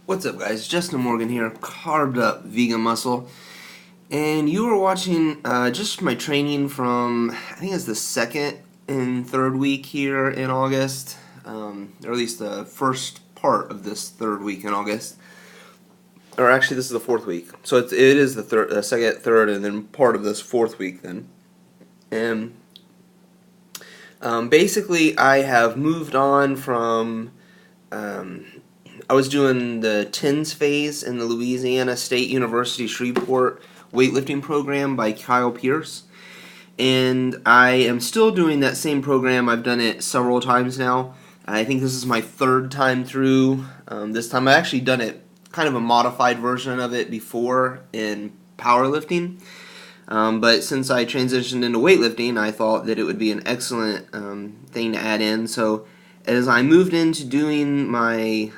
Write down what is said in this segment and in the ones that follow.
What's up, guys? Justin Morgan here, carved up vegan muscle, and you were watching just my training from I think it's the second and third week here in August, or at least the first part of this third week in August, or actually this is the fourth week. So it is the second, third, and then part of this fourth week then, and basically I have moved on from. Um, I was doing the TENS phase in the Louisiana State University Shreveport weightlifting program by Kyle Pierce. And I am still doing that same program. I've done it several times now. I think this is my third time through. This time I've actually done it, kind of a modified version of it before in powerlifting. But since I transitioned into weightlifting, I thought that it would be an excellent thing to add in. So as I moved into doing my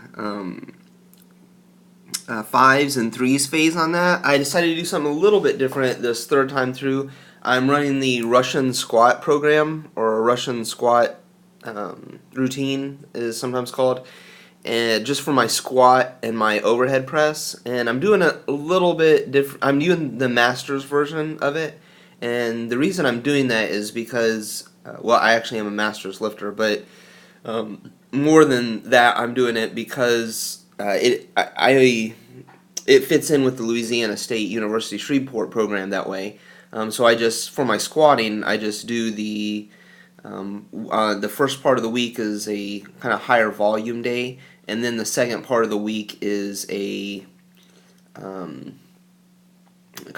fives and threes phase on that, I decided to do something a little bit different this third time through. I'm running the Russian squat program, or Russian squat routine is sometimes called, and just for my squat and my overhead press. And I'm doing a little bit different. I'm doing the master's version of it, and the reason I'm doing that is because, well, I actually am a master's lifter, but more than that, I'm doing it because it fits in with the Louisiana State University Shreveport program that way. So I just, for my squatting, I just do the first part of the week is a kind of higher volume day, and then the second part of the week is a kind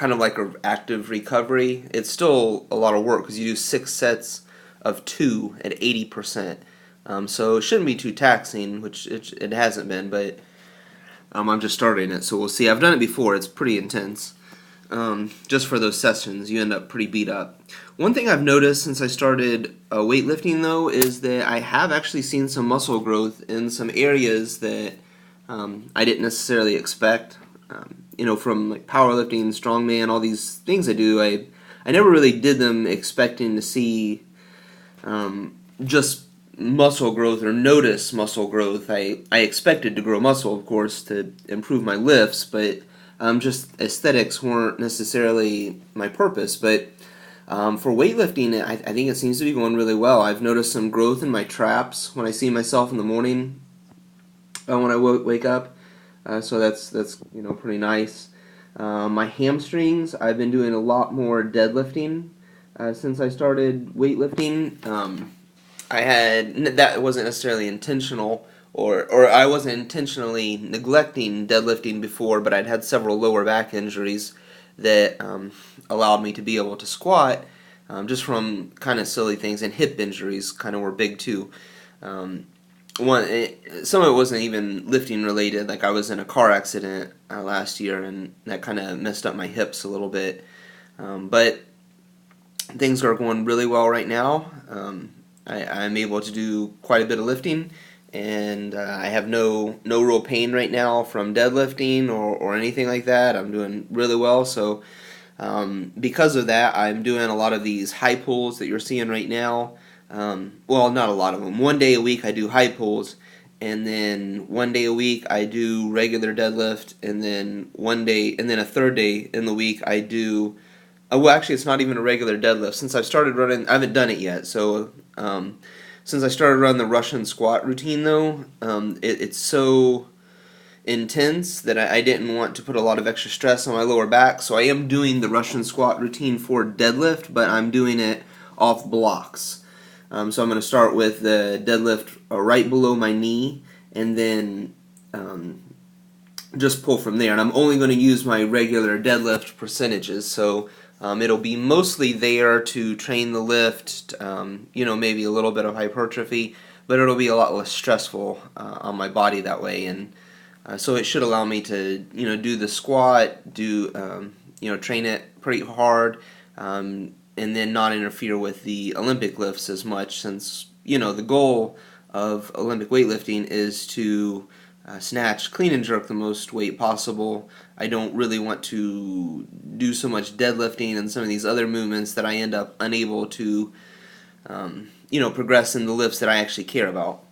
of like an active recovery. It's still a lot of work because you do 6 sets of 2 at 80%. So it shouldn't be too taxing, which it hasn't been, but I'm just starting it, so we'll see. I've done it before. It's pretty intense. Just for those sessions, you end up pretty beat up. One thing I've noticed since I started weightlifting, though, is that I have actually seen some muscle growth in some areas that I didn't necessarily expect. From like powerlifting, strongman, all these things I do, I never really did them expecting to see just muscle growth or notice muscle growth. I expected to grow muscle, of course, to improve my lifts, but just aesthetics weren't necessarily my purpose. But for weightlifting, I think it seems to be going really well. I've noticed some growth in my traps when I see myself in the morning when I wake up. So that's pretty nice. My hamstrings, I've been doing a lot more deadlifting since I started weightlifting. That wasn't necessarily intentional, or I wasn't intentionally neglecting deadlifting before, but I'd had several lower back injuries that allowed me to be able to squat just from kind of silly things, and hip injuries kind of were big too. Some of it wasn't even lifting related. Like I was in a car accident last year, and that kind of messed up my hips a little bit. But things are going really well right now. I'm able to do quite a bit of lifting, and I have no real pain right now from deadlifting or anything like that. I'm doing really well. So because of that, I'm doing a lot of these high pulls that you're seeing right now. Well, not a lot of them. One day a week I do high pulls, and then one day a week I do regular deadlift, and then a third day in the week I do. Well, actually, it's not even a regular deadlift. Since I've started running, I haven't done it yet. So since I started running the Russian squat routine, though, it's so intense that I didn't want to put a lot of extra stress on my lower back. So I am doing the Russian squat routine for deadlift, but I'm doing it off blocks. So I'm going to start with the deadlift right below my knee, and then just pull from there. And I'm only going to use my regular deadlift percentages, so it'll be mostly there to train the lift, maybe a little bit of hypertrophy, but it'll be a lot less stressful on my body that way. And so it should allow me to, do the squat, train it pretty hard, and then not interfere with the Olympic lifts as much, since the goal of Olympic weightlifting is to snatch, clean, and jerk the most weight possible. I don't really want to do so much deadlifting and some of these other movements that I end up unable to progress in the lifts that I actually care about.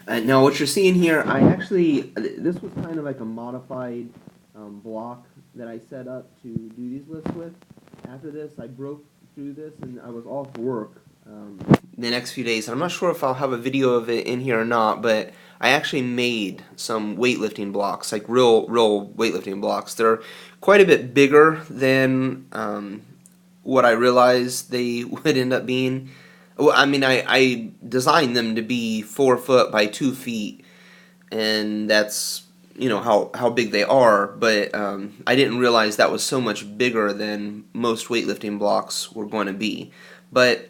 Now what you're seeing here, I actually, this was kind of like a modified block that I set up to do these lifts with. After this, I broke through this and I was off work the next few days. And I'm not sure if I'll have a video of it in here or not, but I actually made some weightlifting blocks, like real weightlifting blocks. They're quite a bit bigger than what I realized they would end up being. Well, I mean, I designed them to be 4 foot by 2 feet, and that's, you know, how big they are, but I didn't realize that was so much bigger than most weightlifting blocks were going to be. But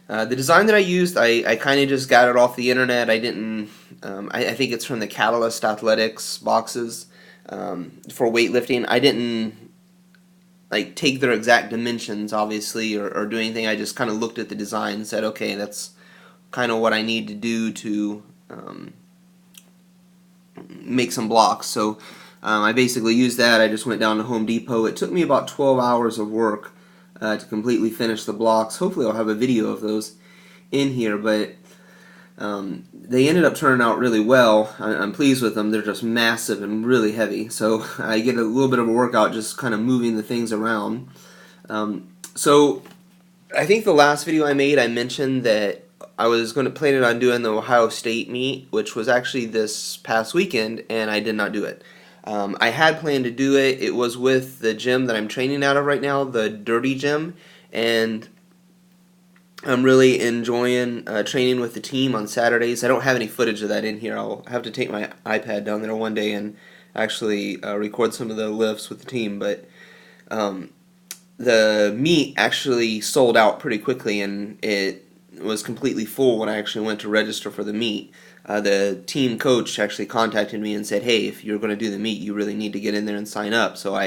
the design that I used, I kind of just got it off the internet. I didn't, I think it's from the Catalyst Athletics boxes for weightlifting. I didn't like take their exact dimensions, obviously, or do anything. I just kind of looked at the design and said, okay, that's kind of what I need to do to make some blocks. So I basically used that. I just went down to Home Depot. It took me about 12 hours of work to completely finish the blocks. Hopefully I'll have a video of those in here, but they ended up turning out really well. I'm pleased with them. They're just massive and really heavy, so I get a little bit of a workout just kind of moving the things around. So I think the last video I made, I mentioned that I was going to plan on doing the Ohio State meet, which was actually this past weekend, and I did not do it. I had planned to do it. It was with the gym that I'm training out of right now, the Dirty Gym, and I'm really enjoying training with the team on Saturdays. I don't have any footage of that in here. I'll have to take my iPad down there one day and actually record some of the lifts with the team. But the meet actually sold out pretty quickly, and it was completely full when I actually went to register for the meet. The team coach actually contacted me and said, hey, if you're going to do the meet, you really need to get in there and sign up. So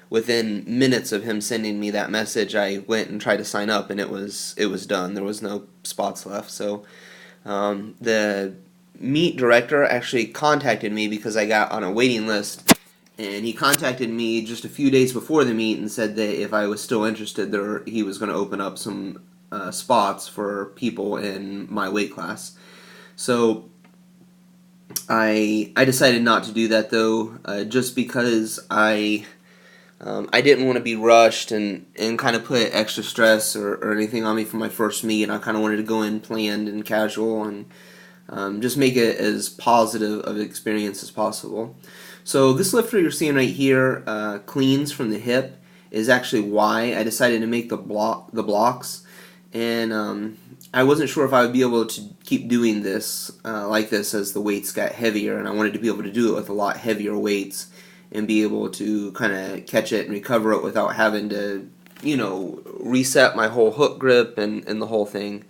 within minutes of him sending me that message, I went and tried to sign up, and it was done. There was no spots left. So the meet director actually contacted me because I got on a waiting list, and he contacted me just a few days before the meet and said that if I was still interested, he was going to open up some spots for people in my weight class. So I decided not to do that, though, just because I didn't want to be rushed and kind of put extra stress or anything on me for my first meet. I kind of wanted to go in planned and casual and just make it as positive of an experience as possible. So this lifter you're seeing right here, cleans from the hip, is actually why I decided to make the blocks. And I wasn't sure if I would be able to keep doing this like this as the weights got heavier, and I wanted to be able to do it with a lot heavier weights and be able to kind of catch it and recover it without having to, you know, reset my whole hook grip and the whole thing.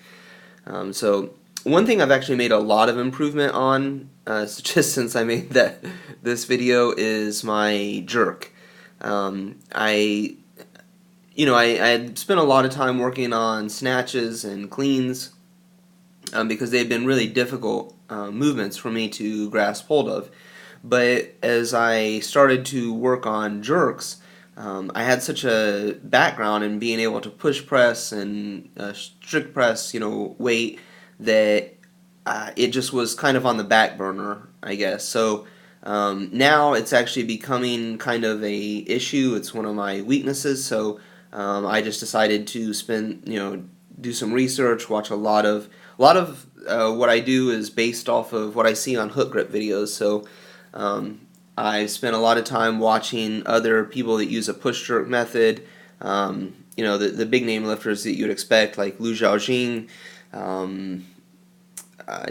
So one thing I've actually made a lot of improvement on, just since I made this video, is my jerk. I had spent a lot of time working on snatches and cleans because they've been really difficult movements for me to grasp hold of. But as I started to work on jerks, I had such a background in being able to push press and strict press, weight, that it just was kind of on the back burner, I guess. So now it's actually becoming kind of a issue. It's one of my weaknesses. So I just decided to do some research, watch a lot of what I do is based off of what I see on hook grip videos. So I spent a lot of time watching other people that use a push jerk method. The big name lifters that you'd expect, like Lu Xiaojing,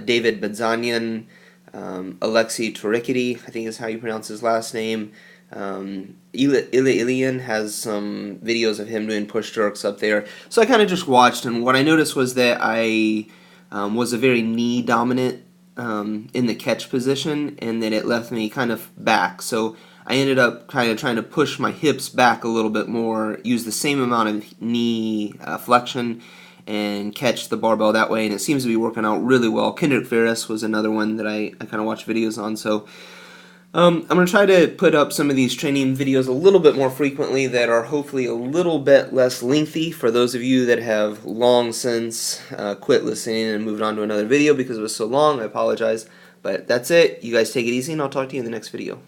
David Bazanian, Alexei Torikity, I think is how you pronounce his last name. Ilian has some videos of him doing push jerks up there. So I kind of just watched, and what I noticed was that I was a very knee dominant in the catch position, and that it left me kind of back. So I ended up kind of trying to push my hips back a little bit more, use the same amount of knee flexion, and catch the barbell that way, and it seems to be working out really well. Kendrick Ferris was another one that I kind of watch videos on. So I'm going to try to put up some of these training videos a little bit more frequently that are hopefully a little bit less lengthy for those of you that have long since quit listening and moved on to another video because it was so long. I apologize. But that's it. You guys take it easy, and I'll talk to you in the next video.